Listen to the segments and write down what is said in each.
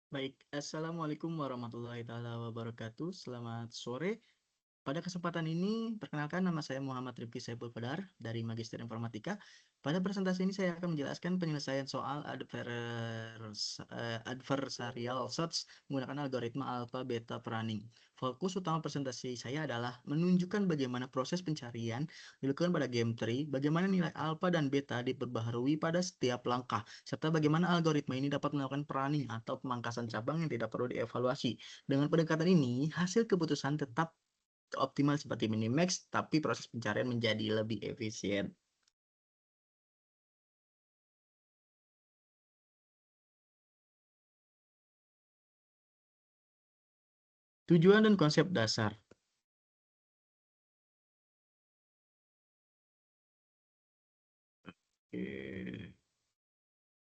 Baik, Assalamualaikum warahmatullahi taala wabarakatuh. Selamat sore. Pada kesempatan ini, perkenalkan nama saya Muhammad Rifki Saiful Fadar dari Magister Informatika. Pada presentasi ini saya akan menjelaskan penyelesaian soal adversarial search menggunakan algoritma alpha beta pruning. Fokus utama presentasi saya adalah menunjukkan bagaimana proses pencarian dilakukan pada game tree, bagaimana nilai alpha dan beta diperbaharui pada setiap langkah, serta bagaimana algoritma ini dapat melakukan pruning atau pemangkasan cabang yang tidak perlu dievaluasi. Dengan pendekatan ini, hasil keputusan tetap optimal seperti Minimax, tapi proses pencarian menjadi lebih efisien. Tujuan dan konsep dasar.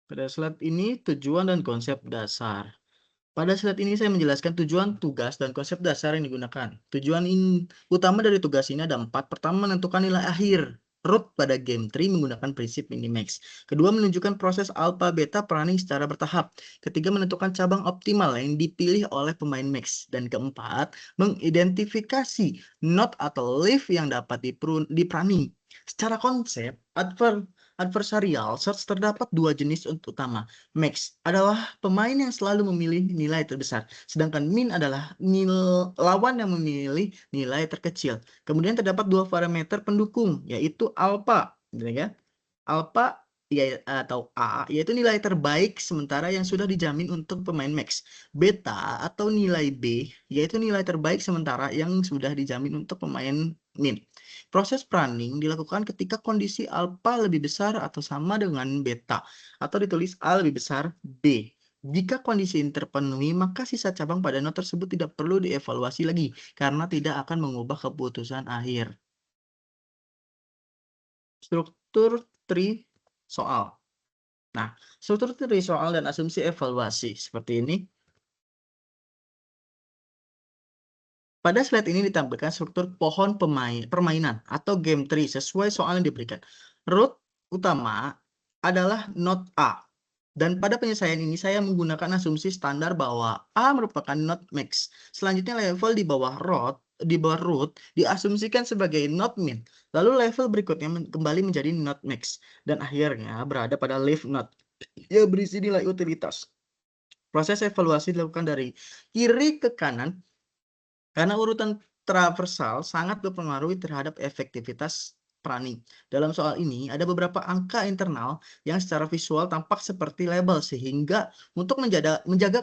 Pada slide ini tujuan dan konsep dasar. Pada slide ini saya menjelaskan tujuan, tugas, dan konsep dasar yang digunakan. Tujuan utama dari tugas ini ada 4. Pertama, menentukan nilai akhir root pada game tree menggunakan prinsip minimax. Kedua, menunjukkan proses alpha beta pruning secara bertahap. Ketiga, menentukan cabang optimal yang dipilih oleh pemain max. Dan keempat, mengidentifikasi node atau leaf yang dapat dipruning. Secara konsep, adversarial search terdapat 2 jenis utama. Max adalah pemain yang selalu memilih nilai terbesar, sedangkan min adalah lawan yang memilih nilai terkecil. Kemudian terdapat 2 parameter pendukung, yaitu alpha, ya. Alpha ya, atau A, yaitu nilai terbaik sementara yang sudah dijamin untuk pemain max. Beta atau nilai B, yaitu nilai terbaik sementara yang sudah dijamin untuk pemain min. Proses pruning dilakukan ketika kondisi alpha lebih besar atau sama dengan beta, atau ditulis A lebih besar B. Jika kondisi ini terpenuhi, maka sisa cabang pada node tersebut tidak perlu dievaluasi lagi, karena tidak akan mengubah keputusan akhir. Struktur tree soal. Nah, struktur tree soal dan asumsi evaluasi seperti ini. Pada slide ini ditampilkan struktur pohon permainan atau game tree sesuai soal yang diberikan. Root utama adalah node A. Dan pada penyelesaian ini saya menggunakan asumsi standar bahwa A merupakan node max. Selanjutnya level di bawah root diasumsikan sebagai node min. Lalu level berikutnya kembali menjadi node max. Dan akhirnya berada pada leaf node yang berisi nilai utilitas. Proses evaluasi dilakukan dari kiri ke kanan karena urutan traversal sangat berpengaruh terhadap efektivitas pruning. Dalam soal ini, ada beberapa angka internal yang secara visual tampak seperti label, sehingga untuk menjaga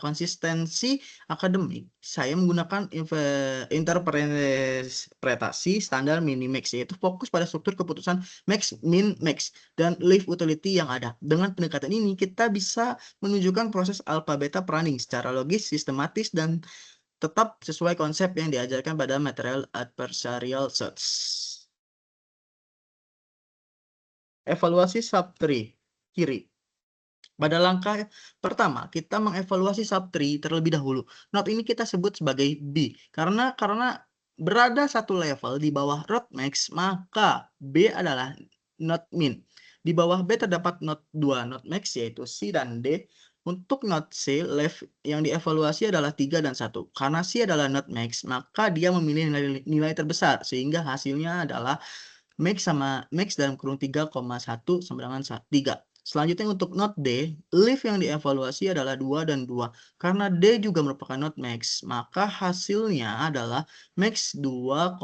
konsistensi akademik, saya menggunakan interpretasi standar minimax, yaitu fokus pada struktur keputusan max, min, max, dan leaf utility yang ada. Dengan pendekatan ini, kita bisa menunjukkan proses alpha beta pruning secara logis, sistematis, dan tetap sesuai konsep yang diajarkan pada material adversarial search. Evaluasi subtree kiri. Pada langkah pertama, kita mengevaluasi subtree terlebih dahulu. Node ini kita sebut sebagai B. Karena berada satu level di bawah root max, maka B adalah node min. Di bawah B terdapat node 2 node max, yaitu C dan D. Untuk node C, left yang dievaluasi adalah 3 dan 1. Karena C adalah node max, maka dia memilih nilai terbesar, sehingga hasilnya adalah max dalam kurung 3,1 sama dengan 3. Selanjutnya untuk node D, leaf yang dievaluasi adalah 2 dan 2. Karena D juga merupakan node max, maka hasilnya adalah max 2,2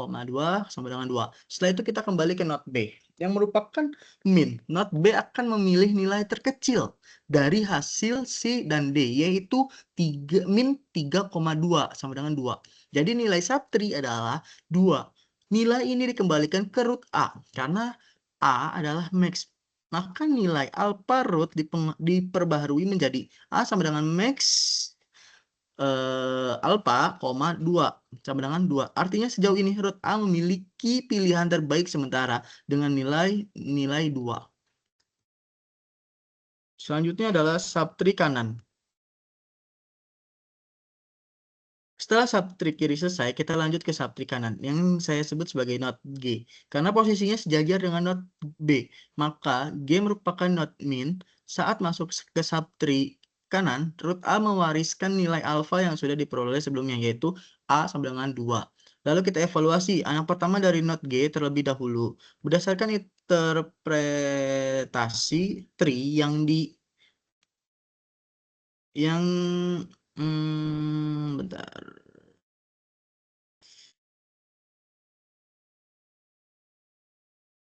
sama dengan 2. Setelah itu kita kembali ke node B yang merupakan min. Node B akan memilih nilai terkecil dari hasil C dan D, yaitu min 3,2 sama dengan 2. Jadi nilai subtree adalah 2. Nilai ini dikembalikan ke root A, karena A adalah max. Maka nilai alpha root diperbaharui menjadi A sama dengan max alpha, 2 sama dengan 2. Artinya sejauh ini root A memiliki pilihan terbaik sementara dengan nilai 2. Selanjutnya adalah subtree kanan. Setelah subtree kiri selesai, kita lanjut ke subtree kanan yang saya sebut sebagai node G. Karena posisinya sejajar dengan node B, maka G merupakan node min saat masuk ke subtree kanan, root A mewariskan nilai alfa yang sudah diperoleh sebelumnya, yaitu A sama dengan 2. Lalu kita evaluasi anak pertama dari not G terlebih dahulu. Berdasarkan interpretasi tree bentar.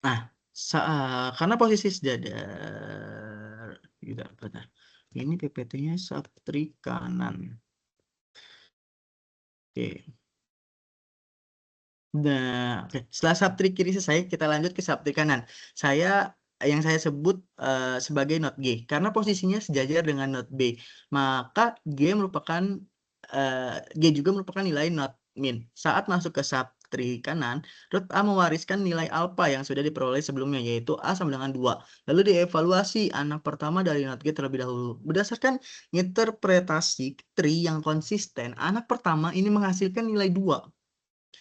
Nah, karena posisi sejajar, bentar. Ini PPT-nya subtree kanan. Oke. Nah, oke. Setelah subtree kiri selesai, kita lanjut ke subtree kanan. Yang saya sebut sebagai not G karena posisinya sejajar dengan not B. Maka G juga merupakan nilai not min. Saat masuk ke subtree kanan, root A mewariskan nilai alpha yang sudah diperoleh sebelumnya, yaitu A sama dengan 2. Lalu dievaluasi anak pertama dari not G terlebih dahulu. Berdasarkan interpretasi tree yang konsisten, anak pertama ini menghasilkan nilai 2.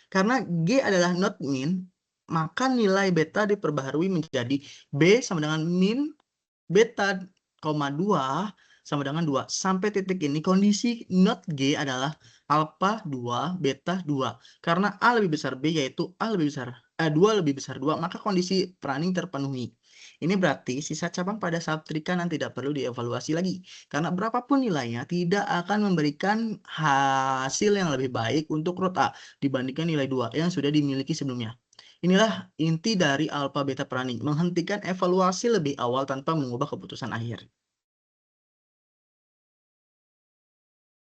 Karena G adalah not min, maka nilai beta diperbaharui menjadi B sama dengan min beta, 2 sama dengan 2. Sampai titik ini kondisi not G adalah alpha 2, beta 2. Karena A lebih besar B, yaitu 2 lebih besar 2, maka kondisi Prandtl terpenuhi. Ini berarti sisa cabang pada subtree kanan tidak perlu dievaluasi lagi. Karena berapapun nilainya tidak akan memberikan hasil yang lebih baik untuk root A dibandingkan nilai 2 yang sudah dimiliki sebelumnya. Inilah inti dari alpha beta Prandtl, menghentikan evaluasi lebih awal tanpa mengubah keputusan akhir.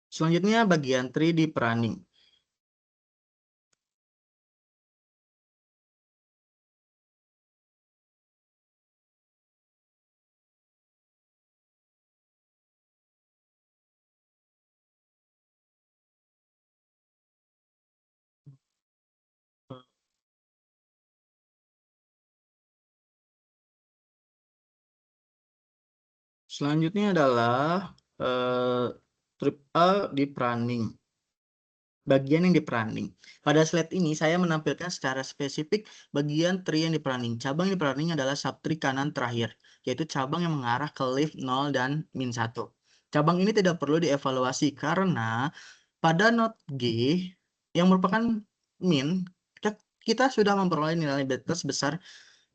Selanjutnya bagian tree di Prandtl. Selanjutnya adalah trip A di Prandtl. Bagian yang di Prandtl. Pada slide ini saya menampilkan secara spesifik bagian tree yang di Prandtl. Cabang di Prandtl adalah subtree kanan terakhir, yaitu cabang yang mengarah ke leaf 0 dan min 1. Cabang ini tidak perlu dievaluasi karena pada not G yang merupakan min, kita sudah memperoleh nilai beta sebesar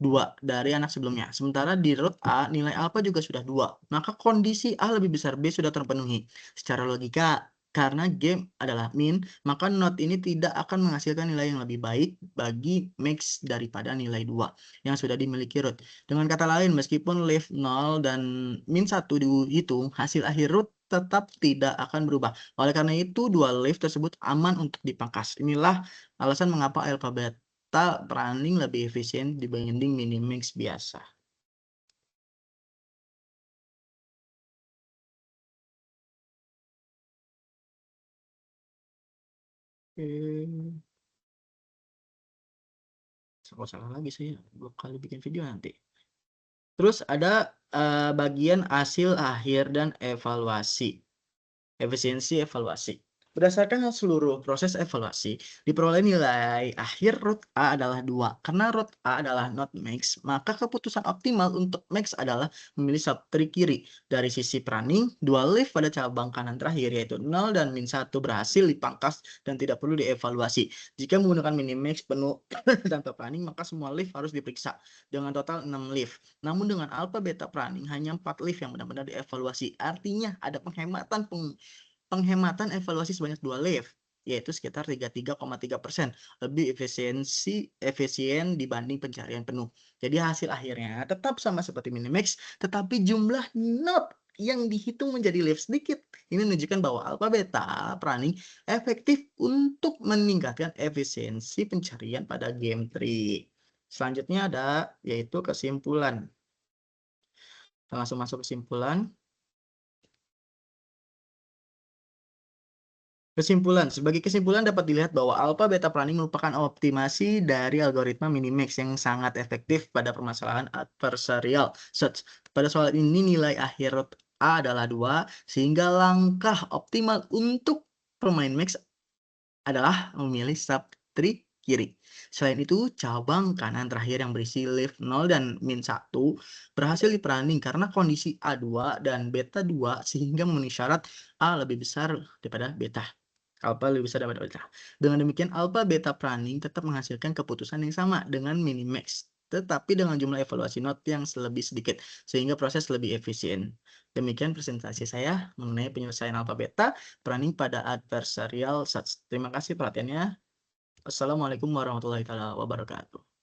2 dari anak sebelumnya. Sementara di root A, nilai alpha juga sudah 2. Maka kondisi A lebih besar B sudah terpenuhi. Secara logika, karena G adalah min, maka not ini tidak akan menghasilkan nilai yang lebih baik bagi max daripada nilai 2 yang sudah dimiliki root. Dengan kata lain, meskipun leaf 0 dan min 1 dihitung, hasil akhir root tetap tidak akan berubah. Oleh karena itu, dua leaf tersebut aman untuk dipangkas. Inilah alasan mengapa alfabet Prandtl lebih efisien dibanding Minimax biasa. Salah lagi saya 2 kali bikin video nanti. Terus ada bagian hasil akhir dan evaluasi. Efisiensi evaluasi. Berdasarkan seluruh proses evaluasi, diperoleh nilai akhir root A adalah 2. Karena root A adalah not max, maka keputusan optimal untuk max adalah memilih subtree kiri. Dari sisi Prandtl, 2 leaf pada cabang kanan terakhir, yaitu 0 dan min 1 berhasil dipangkas dan tidak perlu dievaluasi. Jika menggunakan minimax penuh tanpa Prandtl, maka semua leaf harus diperiksa dengan total 6 leaf. Namun dengan alpha beta Prandtl, hanya 4 leaf yang benar-benar dievaluasi. Artinya ada penghematan evaluasi sebanyak 2 leaf, yaitu sekitar 33,3%, lebih efisien dibanding pencarian penuh. Jadi hasil akhirnya tetap sama seperti minimax, tetapi jumlah not yang dihitung menjadi leaf sedikit. Ini menunjukkan bahwa alpha beta Prandtl efektif untuk meningkatkan efisiensi pencarian pada game tree. Selanjutnya ada yaitu kesimpulan. Kita langsung masuk kesimpulan. Sebagai kesimpulan dapat dilihat bahwa alpha beta Prandtl merupakan optimasi dari algoritma minimax yang sangat efektif pada permasalahan adversarial search. Pada soal ini nilai akhir root A adalah 2, sehingga langkah optimal untuk pemain max adalah memilih subtree kiri. Selain itu, cabang kanan terakhir yang berisi leaf 0 dan min 1 berhasil diperaning karena kondisi A2 dan beta 2 sehingga memenuhi syarat A lebih besar daripada beta. Alpha lebih besar daripada beta. Dengan demikian, alpha beta peraning tetap menghasilkan keputusan yang sama dengan minimax, tetapi dengan jumlah evaluasi not yang lebih sedikit, sehingga proses lebih efisien. Demikian presentasi saya mengenai penyelesaian alpha beta peraning pada adversarial search. Terima kasih perhatiannya. Assalamualaikum warahmatullahi wabarakatuh.